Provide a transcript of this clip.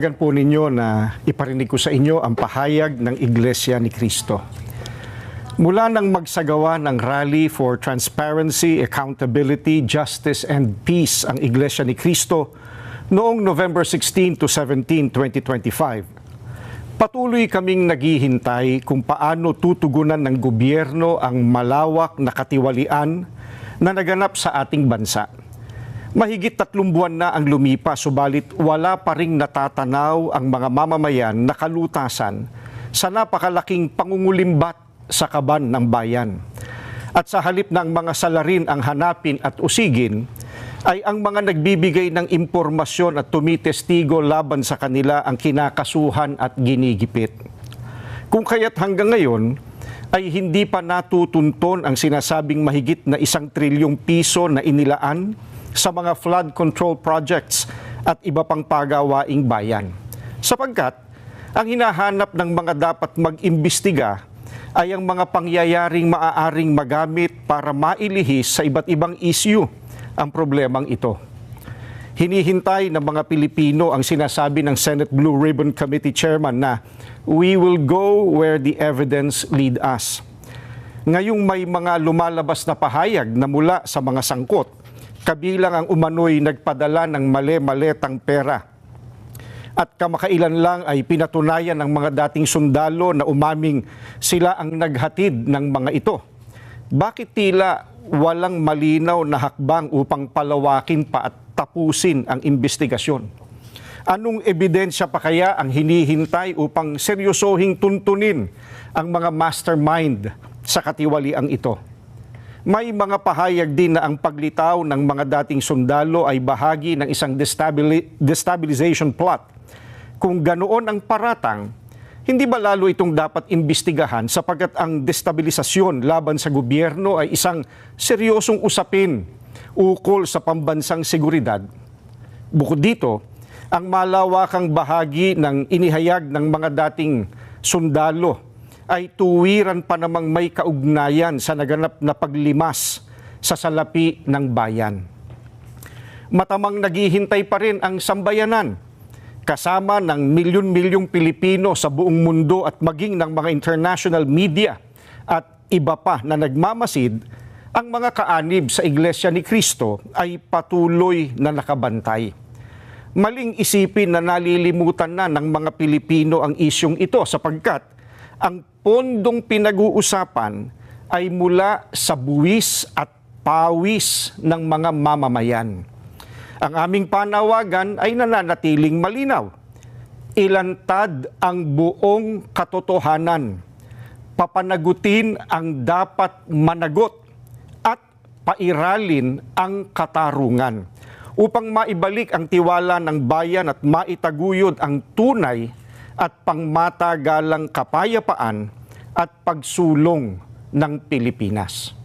Gan po ninyo na iparinig ko sa inyo ang pahayag ng Iglesia ni Cristo. Mula nang magsagawa ng Rally for Transparency, Accountability, Justice and Peace ang Iglesia ni Cristo noong November 16 to 17, 2025, patuloy kaming naghihintay kung paano tutugunan ng gobyerno ang malawak na katiwalian na naganap sa ating bansa. Mahigit 3 buwan na ang lumipas, subalit wala pa ring natatanaw ang mga mamamayan na kalutasan sa napakalaking pangungulimbat sa kaban ng bayan. At sa halip na ang mga salarin ang hanapin at usigin, ay ang mga nagbibigay ng impormasyon at tumitestigo laban sa kanila ang kinakasuhan at ginigipit. Kung kaya't hanggang ngayon, ay hindi pa natutunton ang sinasabing mahigit na 1 trilyong piso na inilaan sa mga flood control projects at iba pang pagawaing bayan. Sapagkat ang hinahanap ng mga dapat mag-imbestiga ay ang mga pangyayaring maaaring magamit para mailihis sa iba't ibang issue ang problemang ito. Hinihintay ng mga Pilipino ang sinasabi ng Senate Blue Ribbon Committee Chairman na we will go where the evidence lead us. Ngayong may mga lumalabas na pahayag na mula sa mga sangkot, kabilang ang umano'y nagpadala ng mali-maletang pera. At kamakailan lang ay pinatunayan ng mga dating sundalo na umaming sila ang naghatid ng mga ito. Bakit tila walang malinaw na hakbang upang palawakin pa at tapusin ang investigasyon? Anong ebidensya pa kaya ang hinihintay upang seryosohing tuntunin ang mga mastermind sa katiwaliang ito? May mga pahayag din na ang paglitaw ng mga dating sundalo ay bahagi ng isang destabilization plot. Kung ganoon ang paratang, hindi ba lalo itong dapat imbestigahan sapagkat ang destabilisasyon laban sa gobyerno ay isang seryosong usapin ukol sa pambansang seguridad? Bukod dito, ang malawakang bahagi ng inihayag ng mga dating sundalo ay tuwiran pa namang may kaugnayan sa naganap na paglimas sa salapi ng bayan. Matamang naghihintay pa rin ang sambayanan, kasama ng milyon-milyong Pilipino sa buong mundo at maging ng mga international media at iba pa na nagmamasid, ang mga kaanib sa Iglesia ni Cristo ay patuloy na nakabantay. Maling isipin na nalilimutan na ng mga Pilipino ang isyong ito sapagkat ang pondong pinag-uusapan ay mula sa buwis at pawis ng mga mamamayan. Ang aming panawagan ay nananatiling malinaw. Ilantad ang buong katotohanan. Papanagutin ang dapat managot at pairalin ang katarungan upang maibalik ang tiwala ng bayan at maitaguyod ang tunay at pangmatagalang kapayapaan at pagsulong ng Pilipinas.